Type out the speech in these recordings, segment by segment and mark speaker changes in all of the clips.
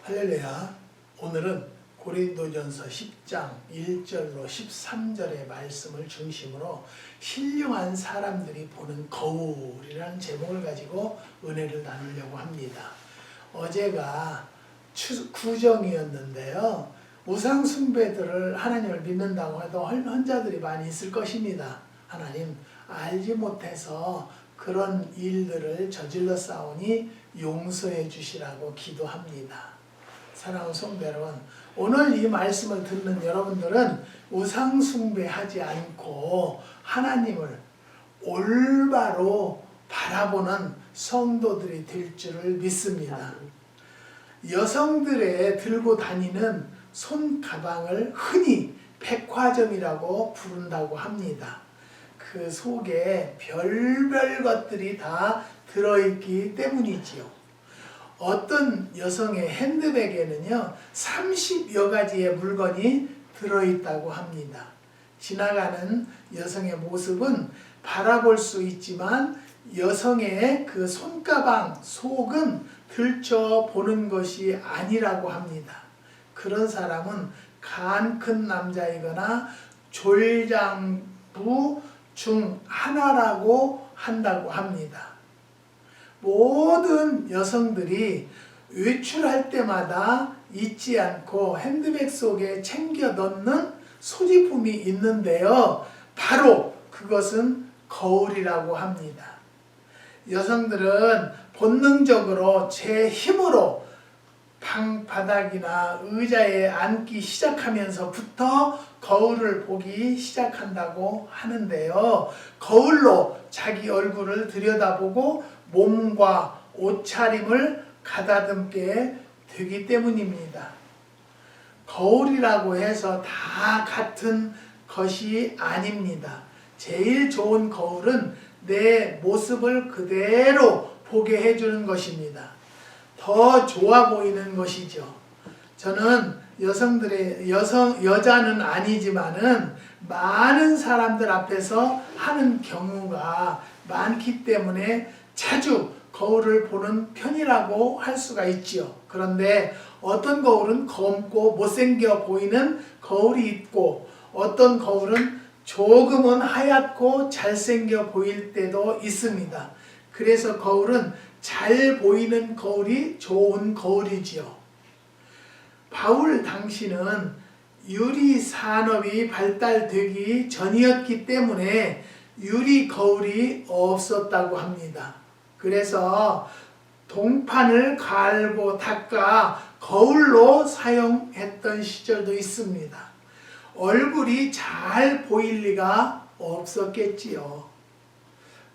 Speaker 1: 할렐루야. 오늘은 고린도전서 10장 1절로 13절의 말씀을 중심으로 신령한 사람들이 보는 거울이라는 제목을 가지고 은혜를 나누려고 합니다. 어제가 구정이었는데요. 우상숭배들을 하나님을 믿는다고 해도 혼자들이 많이 있을 것입니다. 하나님 알지 못해서 그런 일들을 저질러 싸우니 용서해 주시라고 기도합니다. 사랑하는 성도 여러분, 오늘 이 말씀을 듣는 여러분들은 우상숭배하지 않고 하나님을 올바로 바라보는 성도들이 될 줄을 믿습니다. 여성들의 들고 다니는 손가방을 흔히 백화점이라고 부른다고 합니다. 그 속에 별별 것들이 다 들어있기 때문이지요. 어떤 여성의 핸드백에는요 30여 가지의 물건이 들어있다고 합니다. 지나가는 여성의 모습은 바라볼 수 있지만 여성의 그 손가방 속은 들춰보는 것이 아니라고 합니다. 그런 사람은 간 큰 남자이거나 졸장부 중 하나라고 한다고 합니다. 모든 여성들이 외출할 때마다 잊지 않고 핸드백 속에 챙겨 넣는 소지품이 있는데요. 바로 그것은 거울이라고 합니다. 여성들은 본능적으로 제 힘으로 방 바닥이나 의자에 앉기 시작하면서부터 거울을 보기 시작한다고 하는데요. 거울로 자기 얼굴을 들여다보고 몸과 옷차림을 가다듬게 되기 때문입니다. 거울이라고 해서 다 같은 것이 아닙니다. 제일 좋은 거울은 내 모습을 그대로 보게 해주는 것입니다. 더 좋아 보이는 것이죠. 저는 여자는 아니지만은 많은 사람들 앞에서 하는 경우가 많기 때문에 자주 거울을 보는 편이라고 할 수가 있지요. 그런데 어떤 거울은 검고 못생겨 보이는 거울이 있고 어떤 거울은 조금은 하얗고 잘생겨 보일 때도 있습니다. 그래서 거울은 잘 보이는 거울이 좋은 거울이지요. 바울 당시는 유리 산업이 발달되기 전이었기 때문에 유리 거울이 없었다고 합니다. 그래서 동판을 갈고 닦아 거울로 사용했던 시절도 있습니다. 얼굴이 잘 보일 리가 없었겠지요.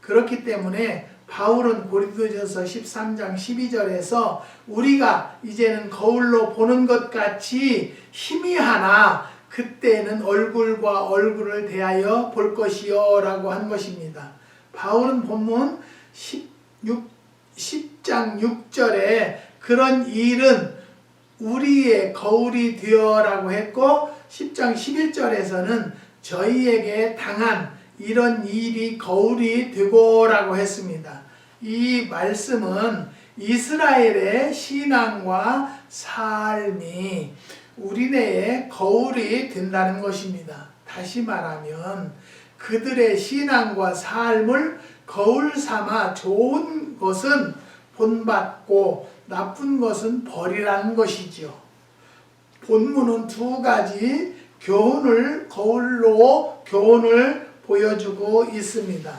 Speaker 1: 그렇기 때문에 바울은 고린도전서 13장 12절에서 우리가 이제는 거울로 보는 것 같이 희미하나 그때는 얼굴과 얼굴을 대하여 볼 것이요 라고 한 것입니다. 바울은 본문 10장 6절에 그런 일은 우리의 거울이 되어라고 했고 10장 11절에서는 저희에게 당한 이런 일이 거울이 되고라고 했습니다. 이 말씀은 이스라엘의 신앙과 삶이 우리네의 거울이 된다는 것입니다. 다시 말하면 그들의 신앙과 삶을 거울 삼아 좋은 것은 본받고 나쁜 것은 버리라는 것이죠. 본문은 두 가지 거울로 교훈을 보여주고 있습니다.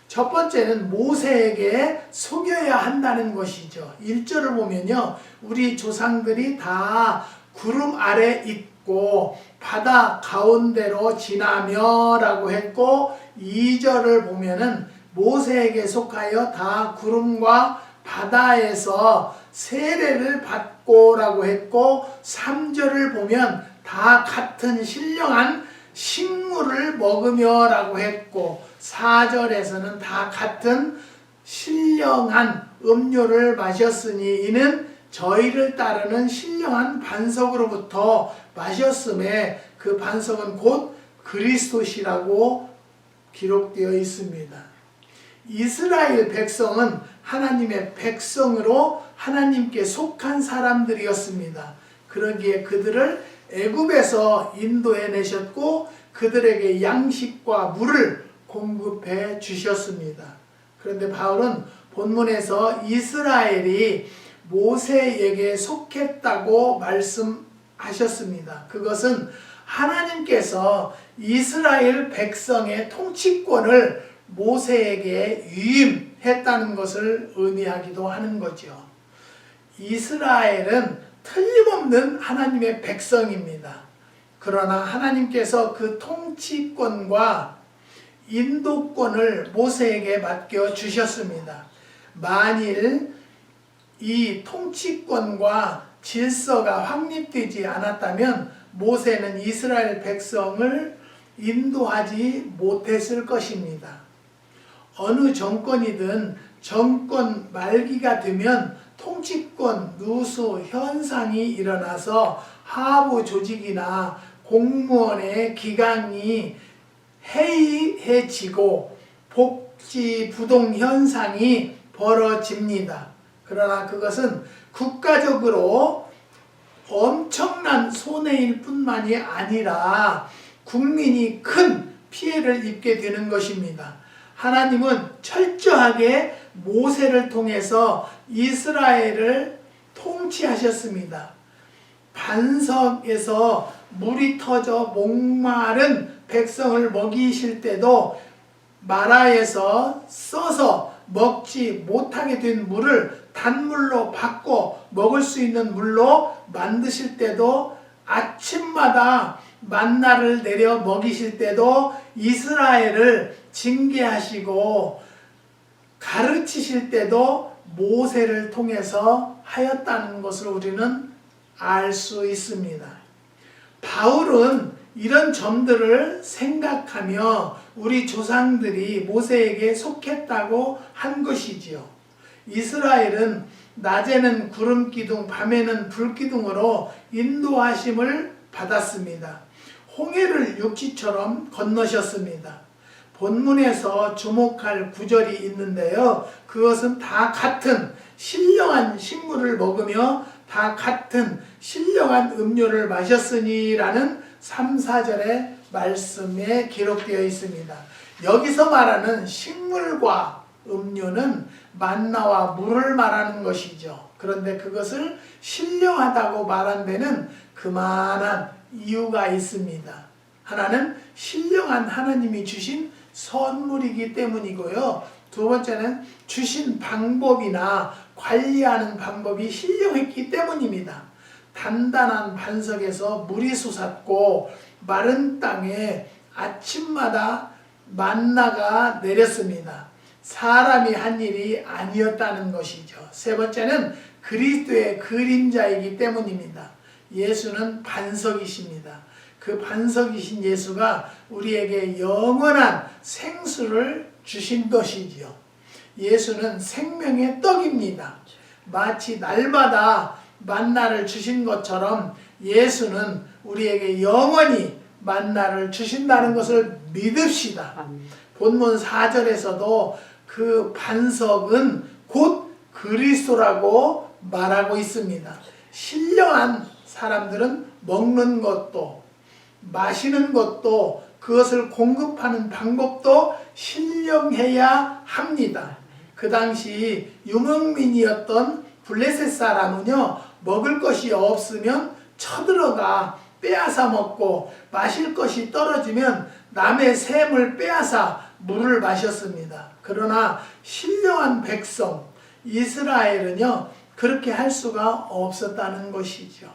Speaker 1: 첫 번째는 모세에게 속여야 한다는 것이죠. 1절을 보면요. 우리 조상들이 다 구름 아래 있고 바다 가운데로 지나며 라고 했고 2절을 보면은 모세에게 속하여 다 구름과 바다에서 세례를 받고 라고 했고 3절을 보면 다 같은 신령한 식물을 먹으며 라고 했고 4절에서는 다 같은 신령한 음료를 마셨으니 이는 저희를 따르는 신령한 반석으로부터 마셨음에 그 반석은 곧 그리스도시라고 기록되어 있습니다. 이스라엘 백성은 하나님의 백성으로 하나님께 속한 사람들이었습니다. 그러기에 그들을 애굽에서 인도해 내셨고 그들에게 양식과 물을 공급해 주셨습니다. 그런데 바울은 본문에서 이스라엘이 모세에게 속했다고 말씀하셨습니다. 그것은 하나님께서 이스라엘 백성의 통치권을 모세에게 위임했다는 것을 의미하기도 하는 거죠. 이스라엘은 틀림없는 하나님의 백성입니다. 그러나 하나님께서 그 통치권과 인도권을 모세에게 맡겨 주셨습니다. 만일 이 통치권과 질서가 확립되지 않았다면 모세는 이스라엘 백성을 인도하지 못했을 것입니다. 어느 정권이든 정권 말기가 되면 통치권 누수 현상이 일어나서 하부 조직이나 공무원의 기강이 해이해지고 복지 부동 현상이 벌어집니다. 그러나 그것은 국가적으로 엄청난 손해일 뿐만이 아니라 국민이 큰 피해를 입게 되는 것입니다. 하나님은 철저하게 모세를 통해서 이스라엘을 통치하셨습니다. 반석에서 물이 터져 목마른 백성을 먹이실 때도 마라에서 써서 먹지 못하게 된 물을 단물로 바꿔 먹을 수 있는 물로 만드실 때도 아침마다 만나를 내려 먹이실 때도 이스라엘을 징계하시고 가르치실 때도 모세를 통해서 하였다는 것을 우리는 알 수 있습니다. 바울은 이런 점들을 생각하며 우리 조상들이 모세에게 속했다고 한 것이지요. 이스라엘은 낮에는 구름 기둥, 밤에는 불 기둥으로 인도하심을 받았습니다. 홍해를 육지처럼 건너셨습니다. 본문에서 주목할 구절이 있는데요. 그것은 다 같은 신령한 식물을 먹으며 다 같은 신령한 음료를 마셨으니 라는 3, 4절의 말씀에 기록되어 있습니다. 여기서 말하는 식물과 음료는 만나와 물을 말하는 것이죠. 그런데 그것을 신령하다고 말한 데는 그만한 이유가 있습니다. 하나는 신령한 하나님이 주신 선물이기 때문이고요. 두 번째는 주신 방법이나 관리하는 방법이 신령했기 때문입니다. 단단한 반석에서 물이 솟았고 마른 땅에 아침마다 만나가 내렸습니다. 사람이 한 일이 아니었다는 것이죠. 세 번째는 그리스도의 그림자이기 때문입니다. 예수는 반석이십니다. 그 반석이신 예수가 우리에게 영원한 생수를 주신 것이지요. 예수는 생명의 떡입니다. 마치 날마다 만나를 주신 것처럼 예수는 우리에게 영원히 만나를 주신다는 것을 믿읍시다. 본문 4절에서도 그 반석은 곧 그리스도라고 말하고 있습니다. 신령한 사람들은 먹는 것도 마시는 것도 그것을 공급하는 방법도 신령해야 합니다. 그 당시 유목민이었던 블레셋 사람은요, 먹을 것이 없으면 쳐들어가 빼앗아 먹고 마실 것이 떨어지면 남의 샘을 빼앗아 물을 마셨습니다. 그러나 신령한 백성 이스라엘은요, 그렇게 할 수가 없었다는 것이죠.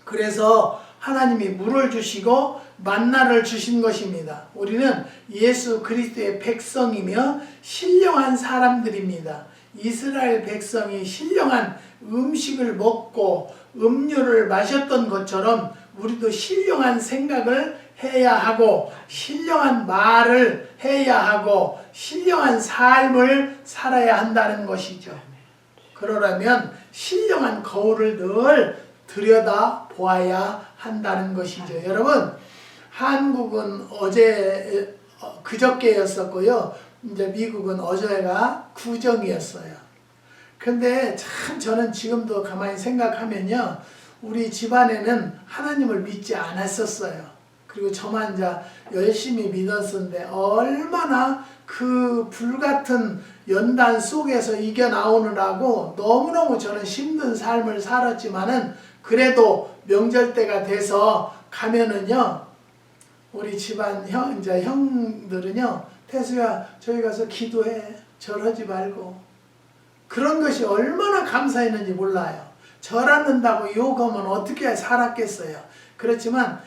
Speaker 1: 그래서 하나님이 물을 주시고 만나를 주신 것입니다. 우리는 예수 그리스도의 백성이며 신령한 사람들입니다. 이스라엘 백성이 신령한 음식을 먹고 음료를 마셨던 것처럼 우리도 신령한 생각을 해야 하고 신령한 말을 해야 하고 신령한 삶을 살아야 한다는 것이죠. 그러려면 신령한 거울을 늘 들여다 보아야 한다는 것이죠. 여러분, 한국은 그저께였었고요. 이제 미국은 어제가 구정이었어요. 근데 참 저는 지금도 가만히 생각하면요, 우리 집안에는 하나님을 믿지 않았었어요. 그리고 저만 이제 열심히 믿었었는데 얼마나 그 불같은 연단 속에서 이겨나오느라고 너무너무 저는 힘든 삶을 살았지만은, 그래도 명절 때가 돼서 가면은요, 우리 집안 이제 형들은요, 태수야 저기 가서 기도해, 절하지 말고. 그런 것이 얼마나 감사했는지 몰라요. 절하는다고 욕하면 어떻게 살았겠어요. 그렇지만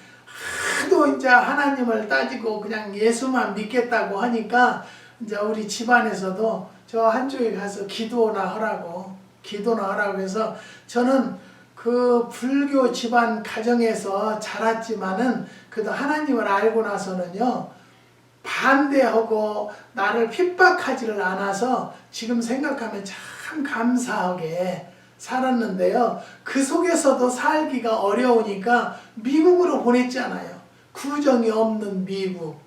Speaker 1: 하도 이제 하나님을 따지고 그냥 예수만 믿겠다고 하니까 이제 우리 집안에서도 저 한쪽에 가서 기도나 하라고 해서, 저는 그 불교 집안 가정에서 자랐지만은 그래도 하나님을 알고 나서는요, 반대하고 나를 핍박하지를 않아서 지금 생각하면 참 감사하게 살았는데요. 그 속에서도 살기가 어려우니까 미국으로 보냈잖아요. 구정이 없는 미국,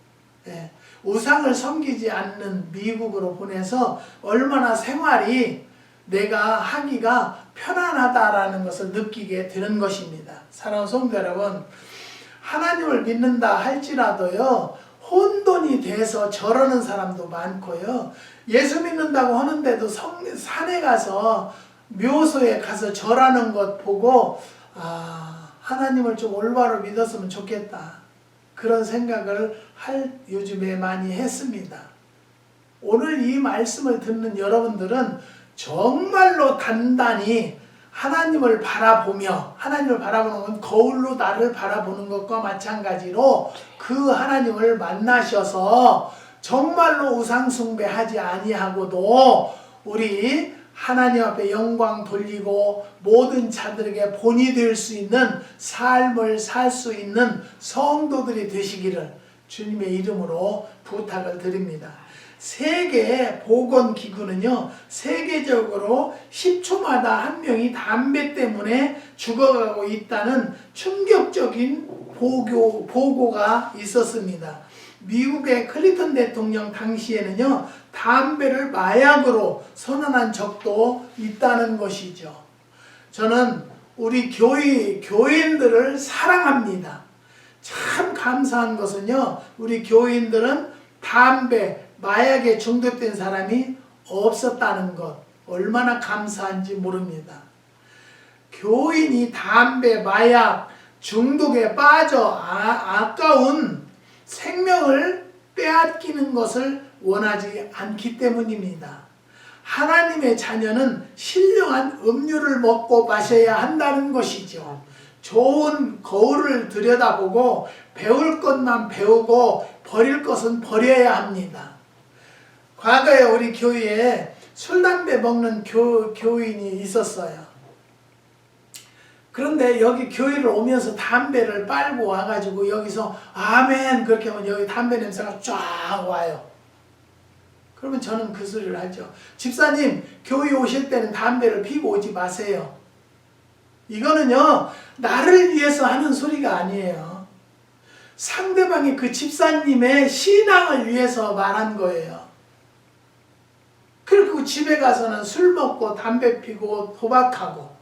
Speaker 1: 우상을 섬기지 않는 미국으로 보내서 얼마나 생활이 내가 하기가 편안하다라는 것을 느끼게 되는 것입니다. 사랑하는 성도 여러분, 하나님을 믿는다 할지라도요, 혼돈이 돼서 절하는 사람도 많고요, 예수 믿는다고 하는데도 산에 가서 묘소에 가서 절하는 것 보고 하나님을 좀 올바로 믿었으면 좋겠다, 그런 생각을 요즘에 많이 했습니다. 오늘 이 말씀을 듣는 여러분들은 정말로 단단히 하나님을 바라보며, 하나님을 바라보는 건 거울로 나를 바라보는 것과 마찬가지로 그 하나님을 만나셔서 정말로 우상숭배하지 아니하고도 우리 하나님 앞에 영광 돌리고 모든 자들에게 본이 될 수 있는 삶을 살 수 있는 성도들이 되시기를 주님의 이름으로 부탁을 드립니다. 세계보건기구는요, 세계적으로 10초마다 한 명이 담배 때문에 죽어가고 있다는 충격적인 보고가 있었습니다. 미국의 클린턴 대통령 당시에는요, 담배를 마약으로 선언한 적도 있다는 것이죠. 저는 우리 교인들을 사랑합니다. 참 감사한 것은요, 우리 교인들은 담배, 마약에 중독된 사람이 없었다는 것, 얼마나 감사한지 모릅니다. 교인이 담배, 마약, 중독에 빠져 아까운 생명을 빼앗기는 것을 원하지 않기 때문입니다. 하나님의 자녀는 신령한 음료를 먹고 마셔야 한다는 것이죠. 좋은 거울을 들여다보고 배울 것만 배우고 버릴 것은 버려야 합니다. 과거에 우리 교회에 술, 담배 먹는 교인이 있었어요. 그런데 여기 교회를 오면서 담배를 빨고 와가지고 여기서 아멘 그렇게 하면 여기 담배 냄새가 쫙 와요. 그러면 저는 그 소리를 하죠. 집사님, 교회 오실 때는 담배를 피고 오지 마세요. 이거는요, 나를 위해서 하는 소리가 아니에요. 상대방이 그 집사님의 신앙을 위해서 말한 거예요. 그리고 집에 가서는 술 먹고 담배 피고 도박하고.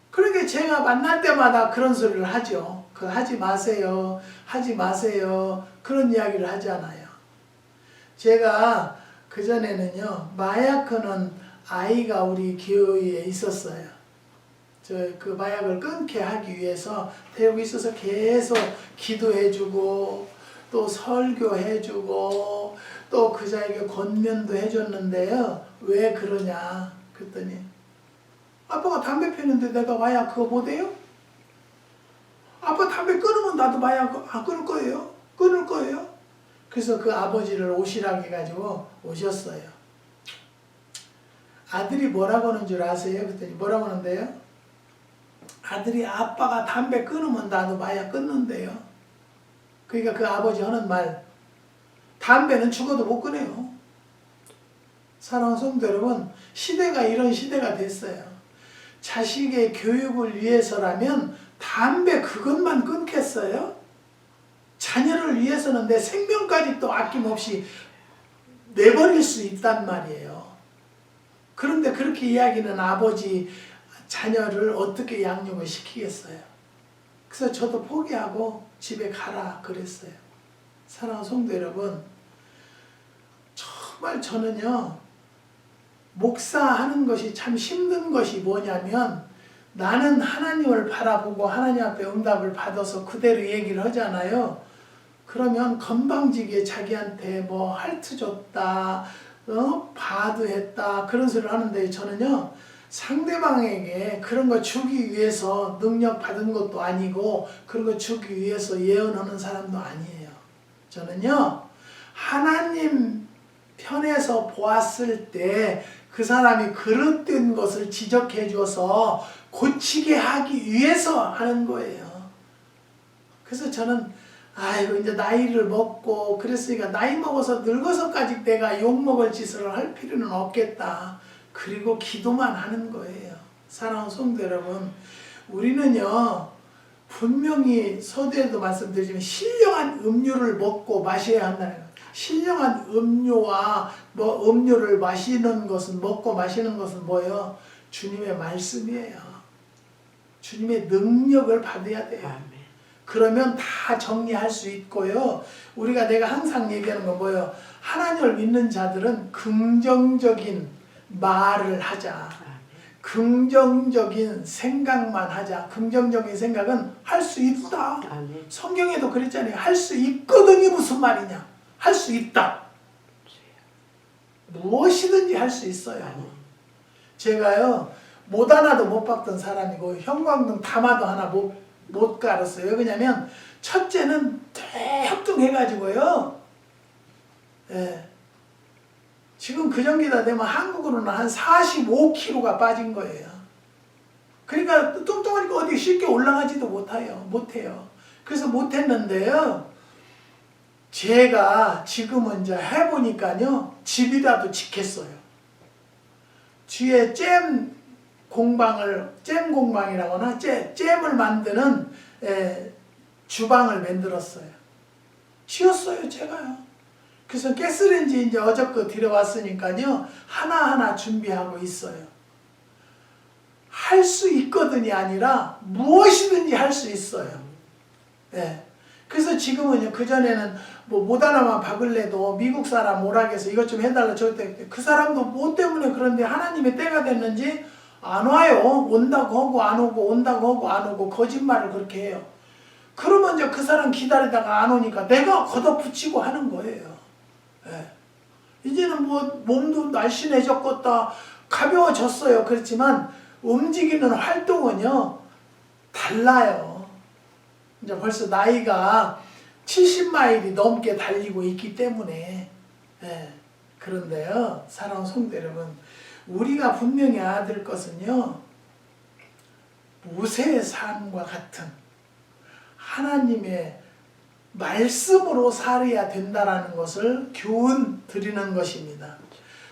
Speaker 1: 그러게 제가 만날 때마다 그런 소리를 하죠. 하지 마세요. 하지 마세요. 그런 이야기를 하잖아요. 제가 그전에는요, 마약하는 아이가 우리 교회에 있었어요. 그 마약을 끊게 하기 위해서 데리고 있어서 계속 기도해주고 또 설교해주고 또 그 자에게 권면도 해줬는데요. 왜 그러냐 그랬더니, 아빠가 담배 피우는데 내가 마약 그거 못해요? 아빠 담배 끊으면 나도 마약 끊을 거예요? 끊을 거예요? 그래서 그 아버지를 오시라고 해가지고 오셨어요. 아들이 뭐라고 하는 줄 아세요? 그랬더니 뭐라고 하는데요? 아들이 아빠가 담배 끊으면 나도 마약 끊는데요. 그러니까 그 아버지 하는 말, 담배는 죽어도 못 끊어요. 사랑하는 성도 여러분, 시대가 이런 시대가 됐어요. 자식의 교육을 위해서라면 담배 그것만 끊겠어요? 자녀를 위해서는 내 생명까지 또 아낌없이 내버릴 수 있단 말이에요. 그런데 그렇게 이야기는 아버지 자녀를 어떻게 양육을 시키겠어요. 그래서 저도 포기하고 집에 가라 그랬어요. 사랑하는 성도 여러분, 정말 저는요, 목사하는 것이 참 힘든 것이 뭐냐면, 나는 하나님을 바라보고 하나님 앞에 응답을 받아서 그대로 얘기를 하잖아요. 그러면 건방지게 자기한테 뭐 할트 줬다, 바드했다 그런 소리를 하는데, 저는요 상대방에게 그런 거 주기 위해서 능력 받은 것도 아니고 그런 거 주기 위해서 예언하는 사람도 아니에요. 저는요 하나님 편에서 보았을 때 그 사람이 그릇된 것을 지적해 줘서 고치게 하기 위해서 하는 거예요. 그래서 저는 아이고 이제 나이를 먹고 그랬으니까 나이 먹어서 늙어서까지 내가 욕먹을 짓을 할 필요는 없겠다. 그리고 기도만 하는 거예요. 사랑하는 성도 여러분, 우리는요 분명히 서두에도 말씀드리지만 신령한 음료를 먹고 마셔야 한다는 거예요. 신령한 음료와 뭐 음료를 마시는 것은, 먹고 마시는 것은 뭐예요? 주님의 말씀이에요. 주님의 능력을 받아야 돼요. 아멘. 그러면 다 정리할 수 있고요. 내가 항상 얘기하는 건 뭐예요? 하나님을 믿는 자들은 긍정적인 말을 하자. 긍정적인 생각만 하자. 긍정적인 생각은 할 수 있다. 성경에도 그랬잖아요. 할 수 있거든이 무슨 말이냐? 할 수 있다. 무엇이든지 할 수 있어요. 제가요 못 하나도 못 박던 사람이고 형광등 담아도 하나 못 깔았어요. 왜 그러냐면 첫째는 대협등해가지고요. 예. 지금 그 전기다 되면 한국으로는 한 45kg가 빠진 거예요. 그러니까 뚱뚱하니까 어디 쉽게 올라가지도 못해요. 그래서 못했는데요. 제가 지금은 이제 해보니까요. 집이라도 짓겠어요. 뒤에 잼 공방이라고 하나? 잼을 만드는 주방을 만들었어요. 지었어요, 제가요. 그래서 가스레인지 이제 어저께 들여왔으니까요. 하나하나 준비하고 있어요. 할 수 있거든이 아니라 무엇이든지 할 수 있어요. 네. 그래서 지금은요, 그전에는 뭐 못 하나만 박을래도 미국 사람 오락해서 이것 좀 해달라 저것 때문에 그 사람도 뭐 때문에 그런데 하나님의 때가 됐는지 안 와요. 온다고 하고 안 오고 온다고 하고 안 오고 거짓말을 그렇게 해요. 그러면 이제 그 사람 기다리다가 안 오니까 내가 걷어붙이고 하는 거예요. 예. 이제는 뭐 몸도 날씬해졌겠다 가벼워졌어요. 그렇지만 움직이는 활동은요 달라요. 이제 벌써 나이가 70마일이 넘게 달리고 있기 때문에. 예. 그런데요 사랑하는 성도 여러분, 우리가 분명히 알아야 될 것은요 모세의 삶과 같은 하나님의 말씀으로 살아야 된다라는 것을 교훈 드리는 것입니다.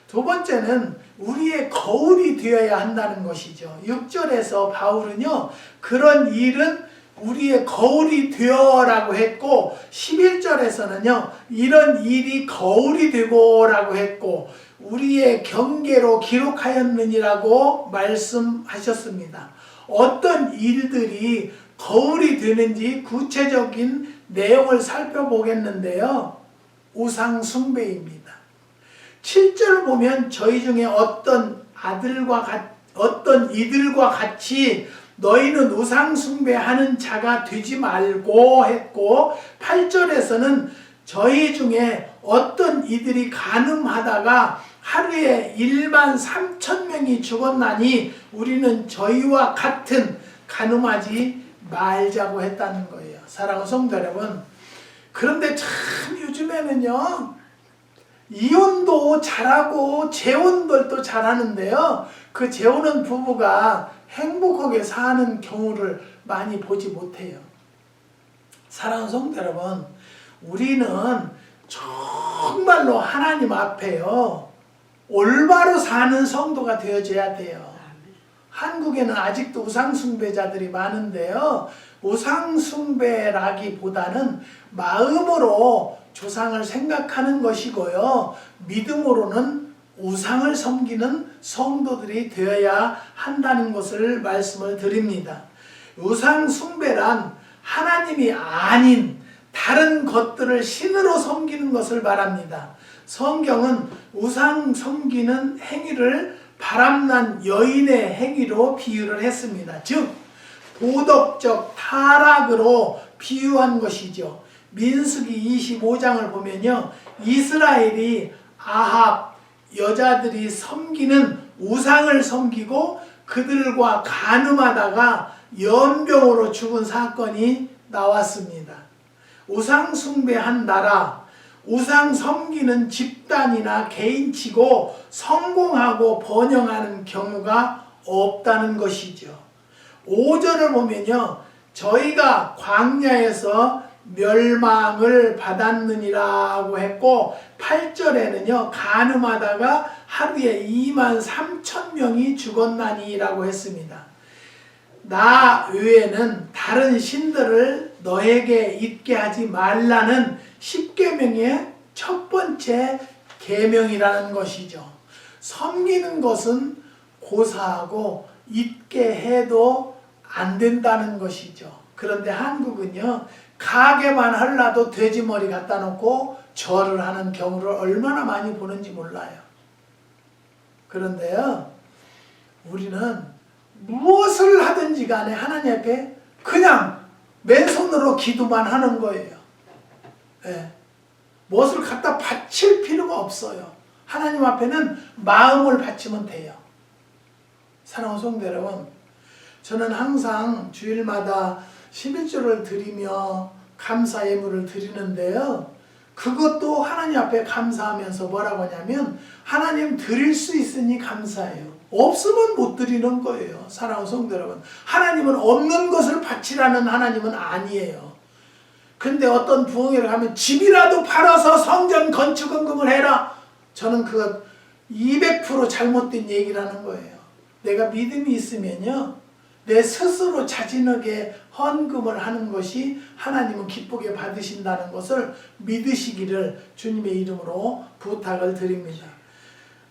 Speaker 1: 두 번째는 우리의 거울이 되어야 한다는 것이죠. 6절에서 바울은요 그런 일은 우리의 거울이 되어라고 했고 11절에서는요 이런 일이 거울이 되고 라고 했고 우리의 경계로 기록하였느니라고 말씀하셨습니다. 어떤 일들이 거울이 되는지 구체적인 내용을 살펴보겠는데요. 우상 숭배입니다. 7절 보면 저희 중에 어떤 이들과 같이 너희는 우상 숭배하는 자가 되지 말고 했고 8절에서는 저희 중에 어떤 이들이 간음하다가 하루에 1만 3천 명이 죽었나니 우리는 저희와 같은 간음하지 말자고 했다는 거예요. 사랑하는 성도 여러분, 그런데 참 요즘에는요 이혼도 잘하고 재혼들도 잘하는데요 그 재혼한 부부가 행복하게 사는 경우를 많이 보지 못해요. 사랑하는 성도 여러분, 우리는 정말로 하나님 앞에요 올바로 사는 성도가 되어줘야 돼요. 한국에는 아직도 우상숭배자들이 많은데요 우상숭배라기보다는 마음으로 조상을 생각하는 것이고요. 믿음으로는 우상을 섬기는 성도들이 되어야 한다는 것을 말씀을 드립니다. 우상 숭배란 하나님이 아닌 다른 것들을 신으로 섬기는 것을 말합니다. 성경은 우상 섬기는 행위를 바람난 여인의 행위로 비유를 했습니다. 즉 도덕적 타락으로 비유한 것이죠. 민수기 25장을 보면요, 이스라엘이 아합 여자들이 섬기는 우상을 섬기고 그들과 간음하다가 연병으로 죽은 사건이 나왔습니다. 우상 숭배한 나라, 우상 섬기는 집단이나 개인치고 성공하고 번영하는 경우가 없다는 것이죠. 5절을 보면요, 저희가 광야에서 멸망을 받았느니라고 했고 8절에는요, 간음하다가 하루에 23,000명이 죽었나니라고 했습니다. 나 외에는 다른 신들을 너에게 있게 하지 말라는 10계명의 첫 번째 계명이라는 것이죠. 섬기는 것은 고사하고 있게 해도 안 된다는 것이죠. 그런데 한국은요, 가게만 하려도 돼지머리 갖다 놓고 절을 하는 경우를 얼마나 많이 보는지 몰라요. 그런데요, 우리는 무엇을 하든지 간에 하나님 앞에 그냥 맨손으로 기도만 하는 거예요. 네. 무엇을 갖다 바칠 필요가 없어요. 하나님 앞에는 마음을 바치면 돼요. 사랑하는 성도 여러분, 저는 항상 주일마다 11조를 드리며 감사 예물을 드리는데요, 그것도 하나님 앞에 감사하면서 뭐라고 하냐면 하나님 드릴 수 있으니 감사해요. 없으면 못 드리는 거예요. 사랑하는 성도 여러분, 하나님은 없는 것을 바치라는 하나님은 아니에요. 근데 어떤 부흥회를 가면 집이라도 팔아서 성전 건축헌금을 해라. 저는 그거 200% 잘못된 얘기라는 거예요. 내가 믿음이 있으면요, 내 스스로 자진하게 헌금을 하는 것이 하나님은 기쁘게 받으신다는 것을 믿으시기를 주님의 이름으로 부탁을 드립니다.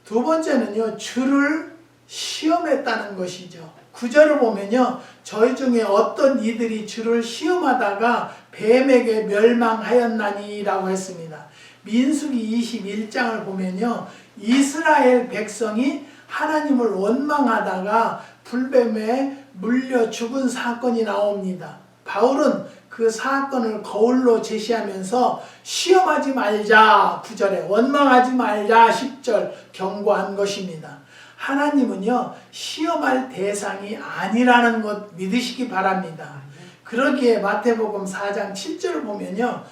Speaker 1: 두 번째는요, 주를 시험했다는 것이죠. 9절을 보면요, 저희 중에 어떤 이들이 주를 시험하다가 뱀에게 멸망하였나니 라고 했습니다. 민수기 21장을 보면요, 이스라엘 백성이 하나님을 원망하다가 불뱀에 물려 죽은 사건이 나옵니다. 바울은 그 사건을 거울로 제시하면서 시험하지 말자 9절에, 원망하지 말자 10절 경고한 것입니다. 하나님은요, 시험할 대상이 아니라는 것 믿으시기 바랍니다. 그러기에 마태복음 4장 7절을 보면요,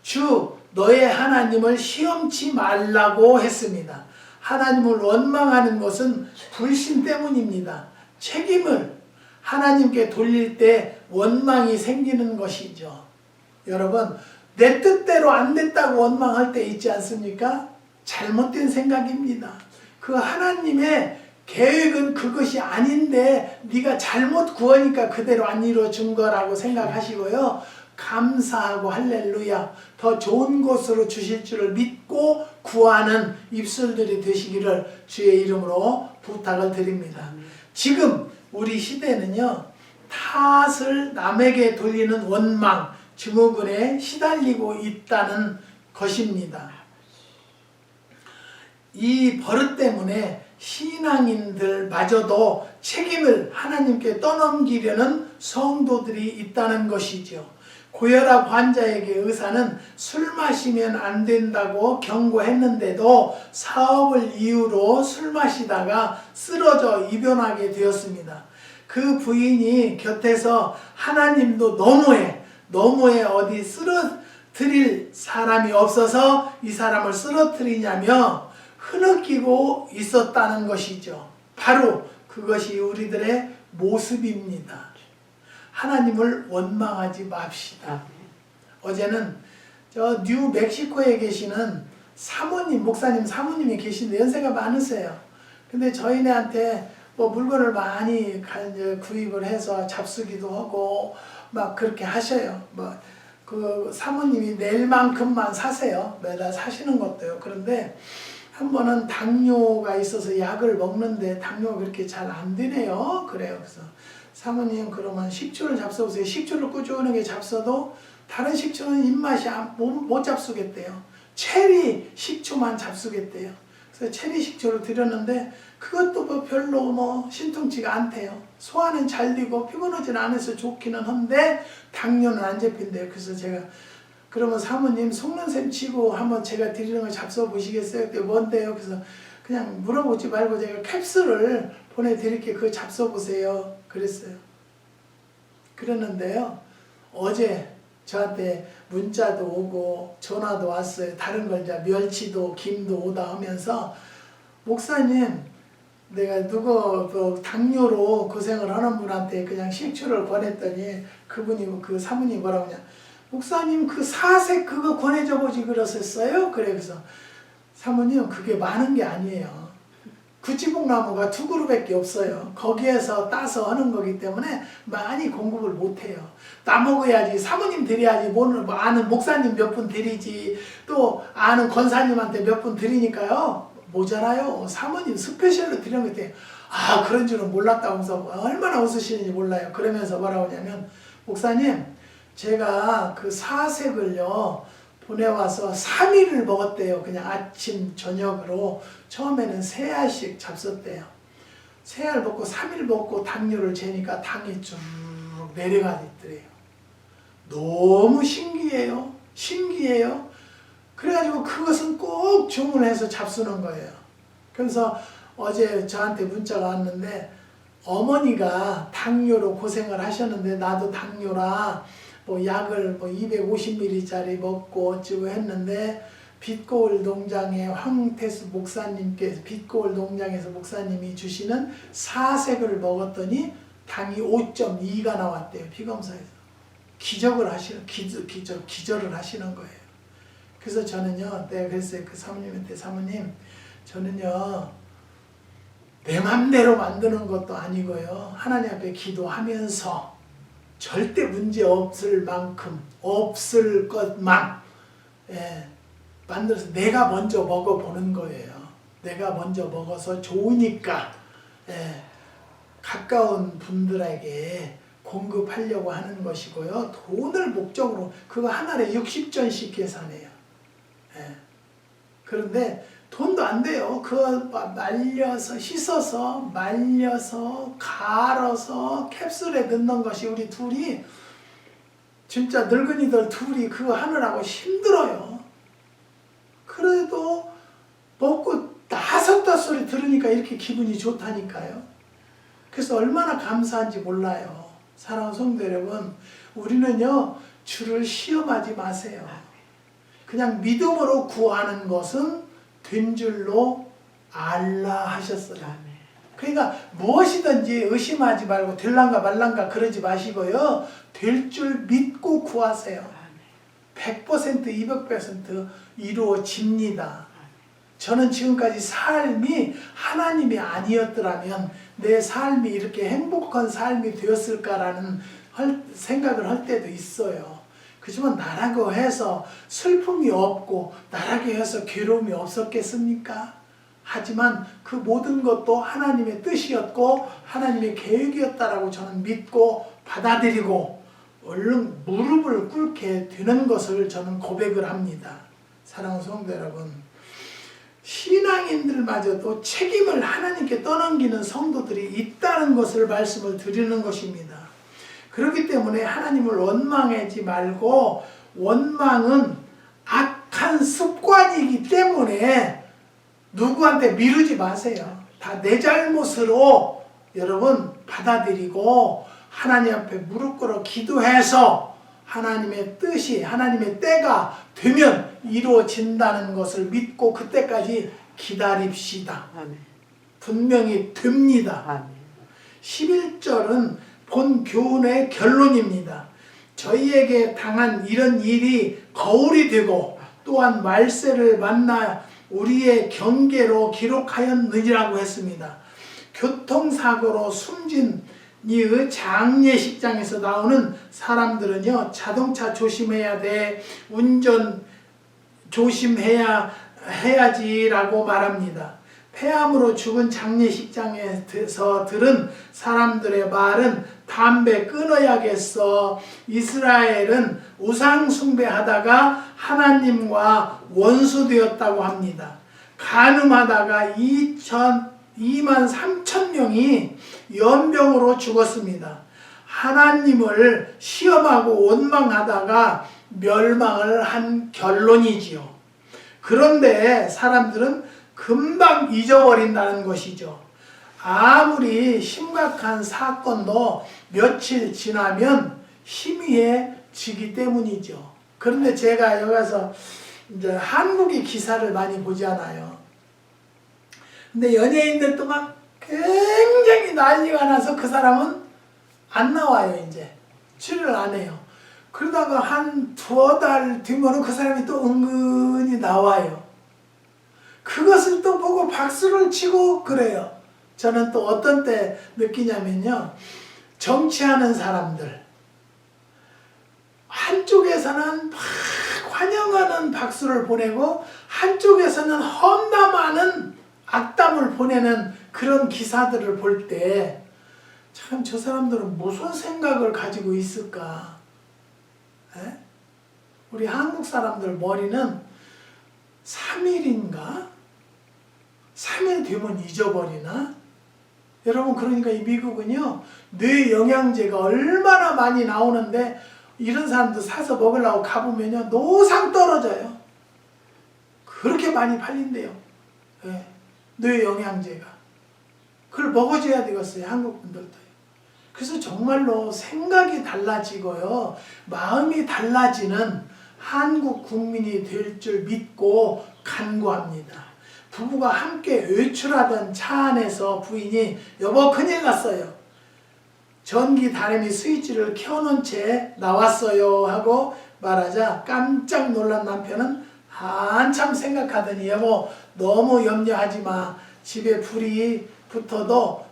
Speaker 1: 주 너의 하나님을 시험치 말라고 했습니다. 하나님을 원망하는 것은 불신 때문입니다. 책임을 하나님께 돌릴 때 원망이 생기는 것이죠. 여러분, 내 뜻대로 안 됐다고 원망할 때 있지 않습니까? 잘못된 생각입니다. 그 하나님의 계획은 그것이 아닌데 네가 잘못 구하니까 그대로 안 이루어진 거라고 생각하시고요, 감사하고 할렐루야, 더 좋은 곳으로 주실 줄을 믿고 구하는 입술들이 되시기를 주의 이름으로 부탁을 드립니다. 지금 우리 시대는요, 탓을 남에게 돌리는 원망, 증오군에 시달리고 있다는 것입니다. 이 버릇 때문에 신앙인들마저도 책임을 하나님께 떠넘기려는 성도들이 있다는 것이죠. 고혈압 환자에게 의사는 술 마시면 안 된다고 경고했는데도 사업을 이유로 술 마시다가 쓰러져 입원하게 되었습니다. 그 부인이 곁에서 하나님도 너무해 어디 쓰러뜨릴 사람이 없어서 이 사람을 쓰러뜨리냐며 흐느끼고 있었다는 것이죠. 바로 그것이 우리들의 모습입니다. 하나님을 원망하지 맙시다. 어제는 저 뉴멕시코에 계시는 사모님, 목사님 사모님이 계신데 연세가 많으세요. 근데 저희네한테 뭐 물건을 많이 구입을 해서 잡수기도 하고 막 그렇게 하셔요. 뭐 그 사모님이 내일만큼만 사세요. 매달 사시는 것도요. 그런데 한 번은 당뇨가 있어서 약을 먹는데 당뇨가 그렇게 잘 안 되네요. 그래요. 그래서 사모님 그러면 식초를 잡숴보세요. 식초를 꾸준하게 잡숴도 다른 식초는 입맛이 못 잡수겠대요. 체리 식초만 잡수겠대요. 그래서 체리 식초를 드렸는데 그것도 뭐 별로 뭐 신통치가 않대요. 소화는 잘 되고 피곤하진 않아서 좋기는 한데 당뇨는 안 잡힌대요. 그래서 제가 그러면 사모님 속는 셈 치고 한번 제가 드리는 걸 잡숴 보시겠어요? 그때 뭔데요? 그래서 그냥 물어보지 말고 제가 캡슐을 보내드릴게요. 그거 잡숴 보세요. 그랬어요. 그랬는데요. 어제 저한테 문자도 오고 전화도 왔어요. 다른 걸 이제 멸치도 김도 오다 하면서 목사님 내가 누구 그 당뇨로 고생을 하는 분한테 그냥 식초를 권했더니 그분이 그 사모님이 뭐라고 하냐 목사님 그 사색 그거 권해줘 보지 그러셨어요? 그래서 사모님 그게 많은 게 아니에요. 구치복나무가 2그루밖에 없어요. 거기에서 따서 하는 거기 때문에 많이 공급을 못해요. 따먹어야지 사모님 드려야지 뭐 아는 목사님 몇 분 드리지 또 아는 권사님한테 몇 분 드리니까요. 모자라요. 사모님 스페셜로 드리는 것 같아요. 아 그런 줄은 몰랐다고 하면서 얼마나 웃으시는지 몰라요. 그러면서 뭐라고 하냐면 목사님 제가 그 사색을요 보내와서 3일을 먹었대요. 그냥 아침 저녁으로 처음에는 3알씩 잡섰대요. 3알 먹고 3일 먹고 당뇨를 재니까 당이 쭉 내려가 있더래요. 너무 신기해요. 신기해요. 그래가지고 그것은 꼭 주문해서 잡수는 거예요. 그래서 어제 저한테 문자가 왔는데 어머니가 당뇨로 고생을 하셨는데 나도 당뇨라 뭐 약을 뭐 250ml짜리 먹고 어쩌고 했는데 빛고울 농장의 황태수 목사님께서 빛고울 농장에서 목사님이 주시는 사색을 먹었더니 당이 5.2가 나왔대요. 피검사에서. 기적을 하시는 기절을 하시는 거예요. 그래서 저는요, 내가 그랬어요. 그 사모님한테 사모님, 저는요 내 맘대로 만드는 것도 아니고요. 하나님 앞에 기도하면서 절대 문제 없을 만큼 없을 것만 만들어서 내가 먼저 먹어보는 거예요. 내가 먼저 먹어서 좋으니까 가까운 분들에게 공급하려고 하는 것이고요. 돈을 목적으로 그거 한 알에 60전씩 계산해요. 그런데 돈도 안 돼요. 그거 말려서 씻어서 말려서 갈아서 캡슐에 넣는 것이 우리 둘이 진짜 늙은이들 둘이 그거 하느라고 힘들어요. 그래도 먹고 나섰다 소리 들으니까 이렇게 기분이 좋다니까요. 그래서 얼마나 감사한지 몰라요. 사랑하는 성도 여러분, 우리는요 주를 시험하지 마세요. 그냥 믿음으로 구하는 것은 된 줄로 알라 하셨어요. 그러니까 무엇이든지 의심하지 말고 될란가 말란가 그러지 마시고요. 될 줄 믿고 구하세요. 100% 200% 이루어집니다. 저는 지금까지 삶이 하나님이 아니었더라면 내 삶이 이렇게 행복한 삶이 되었을까라는 생각을 할 때도 있어요. 그렇지만 나라고 해서 슬픔이 없고 나라고 해서 괴로움이 없었겠습니까? 하지만 그 모든 것도 하나님의 뜻이었고 하나님의 계획이었다라고 저는 믿고 받아들이고 얼른 무릎을 꿇게 되는 것을 저는 고백을 합니다. 사랑하는 성도 여러분, 신앙인들마저도 책임을 하나님께 떠넘기는 성도들이 있다는 것을 말씀을 드리는 것입니다. 그렇기 때문에 하나님을 원망하지 말고, 원망은 악한 습관이기 때문에 누구한테 미루지 마세요. 다 내 잘못으로 여러분 받아들이고 하나님 앞에 무릎 꿇어 기도해서 하나님의 뜻이, 하나님의 때가 되면 이루어진다는 것을 믿고 그때까지 기다립시다.
Speaker 2: 아멘.
Speaker 1: 분명히 됩니다.
Speaker 2: 아멘.
Speaker 1: 11절은 본 교훈의 결론입니다. 저희에게 당한 이런 일이 거울이 되고 또한 말세를 만나 우리의 경계로 기록하였느니라고 했습니다. 교통사고로 숨진 이 장례식장에서 나오는 사람들은요, 자동차 조심해야 돼, 운전 해야지라고 말합니다. 폐암으로 죽은 장례식장에서 들은 사람들의 말은 담배 끊어야겠어. 이스라엘은 우상 숭배하다가 하나님과 원수되었다고 합니다. 간음하다가 2만 3천 명이 연병으로 죽었습니다. 하나님을 시험하고 원망하다가 멸망을 한 결론이지요. 그런데 사람들은 금방 잊어버린다는 것이죠. 아무리 심각한 사건도 며칠 지나면 희미해지기 때문이죠. 그런데 제가 여기서 이제 한국의 기사를 많이 보잖아요. 근데 연예인들도 막 굉장히 난리가 나서 그 사람은 안 나와요. 이제 출연을 안 해요. 그러다가 한 두어 달 뒤면은 그 사람이 또 은근히 나와요. 그것을 또 보고 박수를 치고 그래요. 저는 또 어떤 때 느끼냐면요, 정치하는 사람들 한쪽에서는 막 환영하는 박수를 보내고 한쪽에서는 험담하는 악담을 보내는 그런 기사들을 볼 때 참 저 사람들은 무슨 생각을 가지고 있을까? 에? 우리 한국 사람들 머리는 3일인가? 3일 되면 잊어버리나? 여러분, 그러니까 이 미국은요, 뇌 영양제가 얼마나 많이 나오는데 이런 사람도 사서 먹으려고 가보면요, 노상 떨어져요. 그렇게 많이 팔린대요. 예, 뇌 영양제가. 그걸 먹어줘야 되겠어요, 한국 분들도. 그래서 정말로 생각이 달라지고요, 마음이 달라지는 한국 국민이 될 줄 믿고 간구합니다. 부부가 함께 외출하던 차 안에서 부인이 여보 큰일 났어요. 전기 다리미 스위치를 켜놓은 채 나왔어요 하고 말하자 깜짝 놀란 남편은 한참 생각하더니 여보 너무 염려하지 마. 집에 불이 붙어도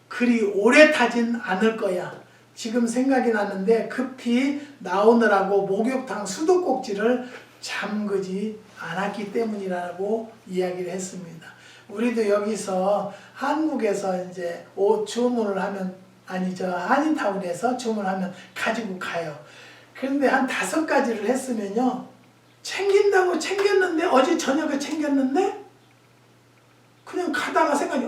Speaker 1: 그리 오래 타진 않을 거야. 지금 생각이 나는데 급히 나오느라고 목욕탕 수도꼭지를 잠그지 않았기 때문이라고 이야기를 했습니다. 우리도 여기서 한국에서 이제 옷 주문을 하면, 아니죠, 한인타운에서 주문하면 가지고 가요. 그런데 한 5가지를 했으면요, 챙긴다고 챙겼는데, 어제 저녁에 챙겼는데 그냥 가다가 생각이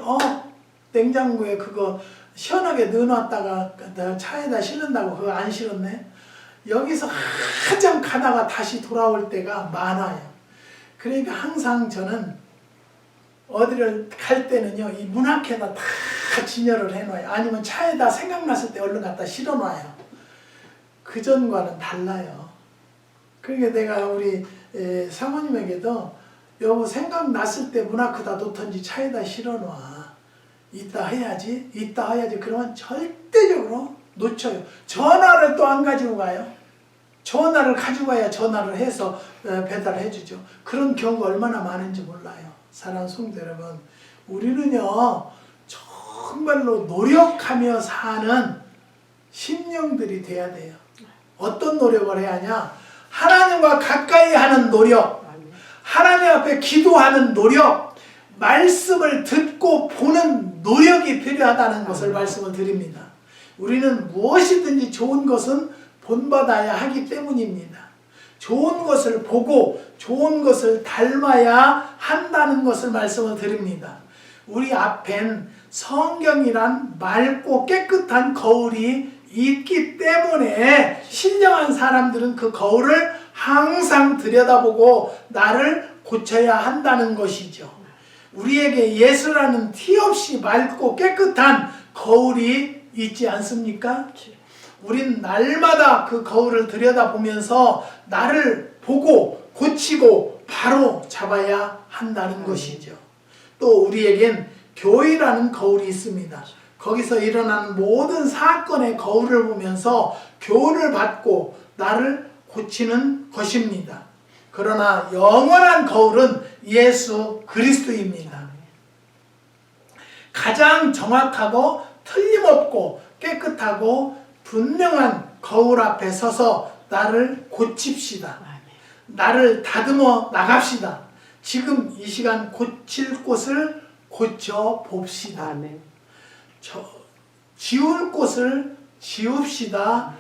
Speaker 1: 냉장고에 그거 시원하게 넣어놨다가 차에다 실는다고 그거 안 실었네. 여기서 한참 가다가 다시 돌아올 때가 많아요. 그러니까 항상 저는 어디를 갈 때는요, 이 문 앞에다 다 진열을 해놔요. 아니면 차에다 생각났을 때 얼른 갖다 실어놔요. 그전과는 달라요. 그러니까 내가 우리 사모님에게도 여보 생각났을 때 문 앞에다 놓던지 차에다 실어놔. 이따 해야지, 이따 해야지. 그러면 절대적으로 놓쳐요. 전화를 또 안 가지고 가요. 전화를 가지고 가야 전화를 해서 배달을 해주죠. 그런 경우가 얼마나 많은지 몰라요. 사랑하는 성도 여러분, 우리는요 정말로 노력하며 사는 심령들이 돼야 돼요. 어떤 노력을 해야 하냐? 하나님과 가까이 하는 노력, 하나님 앞에 기도하는 노력, 말씀을 듣고 보는 노력이 필요하다는 것을 말씀을 드립니다. 우리는 무엇이든지 좋은 것은 본받아야 하기 때문입니다. 좋은 것을 보고 좋은 것을 닮아야 한다는 것을 말씀을 드립니다. 우리 앞엔 성경이란 맑고 깨끗한 거울이 있기 때문에 신령한 사람들은 그 거울을 항상 들여다보고 나를 고쳐야 한다는 것이죠. 우리에게 예수라는 티 없이 맑고 깨끗한 거울이 있지 않습니까? 우린 날마다 그 거울을 들여다보면서 나를 보고 고치고 바로 잡아야 한다는 것이죠. 또 우리에겐 교회라는 거울이 있습니다. 거기서 일어나는 모든 사건의 거울을 보면서 교훈을 받고 나를 고치는 것입니다. 그러나 영원한 거울은 예수 그리스도입니다. 가장 정확하고 틀림없고 깨끗하고 분명한 거울 앞에 서서 나를 고칩시다. 나를 다듬어 나갑시다. 지금 이 시간 고칠 곳을 고쳐 봅시다. 지울 곳을 지웁시다.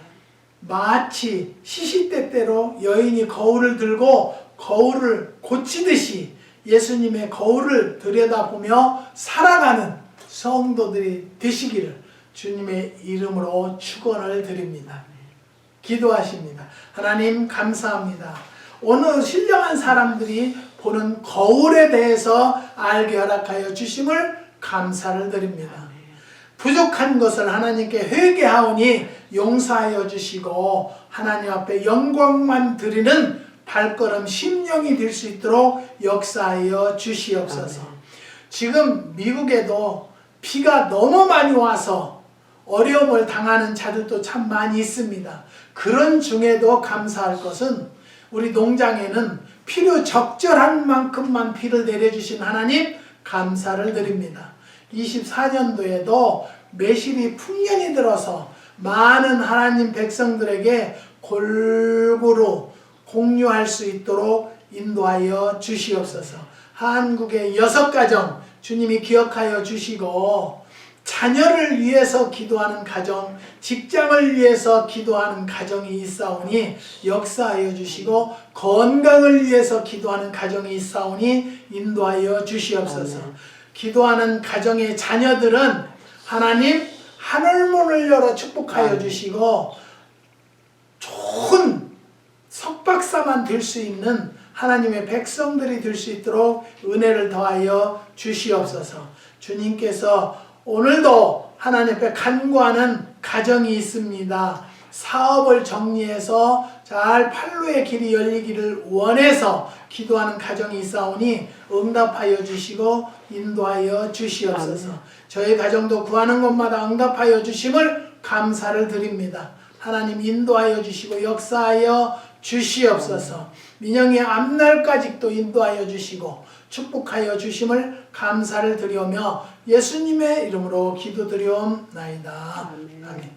Speaker 1: 마치 시시때때로 여인이 거울을 들고 거울을 고치듯이 예수님의 거울을 들여다보며 살아가는 성도들이 되시기를 주님의 이름으로 축원을 드립니다. 기도하십니다. 하나님 감사합니다. 오늘 신령한 사람들이 보는 거울에 대해서 알게 허락하여 주심을 감사를 드립니다. 부족한 것을 하나님께 회개하오니 용서하여 주시고 하나님 앞에 영광만 드리는 발걸음 심령이 될 수 있도록 역사하여 주시옵소서. 지금 미국에도 비가 너무 많이 와서 어려움을 당하는 자들도 참 많이 있습니다. 그런 중에도 감사할 것은 우리 농장에는 필요 적절한 만큼만 비를 내려주신 하나님 감사를 드립니다. 24년도에도 매실이 풍년이 들어서 많은 하나님 백성들에게 골고루 공유할 수 있도록 인도하여 주시옵소서. 한국의 6가정 주님이 기억하여 주시고 자녀를 위해서 기도하는 가정, 직장을 위해서 기도하는 가정이 있사오니 역사하여 주시고 건강을 위해서 기도하는 가정이 있사오니 인도하여 주시옵소서. 기도하는 가정의 자녀들은 하나님 하늘문을 열어 축복하여 주시고 좋은 석박사만 될 수 있는 하나님의 백성들이 될 수 있도록 은혜를 더하여 주시옵소서. 주님께서 오늘도 하나님 앞에 간구하는 가정이 있습니다. 사업을 정리해서 잘 판로의 길이 열리기를 원해서 기도하는 가정이 있사오니 응답하여 주시고 인도하여 주시옵소서. 저희 가정도 구하는 것마다 응답하여 주심을 감사를 드립니다. 하나님 인도하여 주시고 역사하여 주시옵소서. 민영의 앞날까지도 인도하여 주시고 축복하여 주심을 감사를 드리오며 예수님의 이름으로 기도드리옵나이다. 아멘.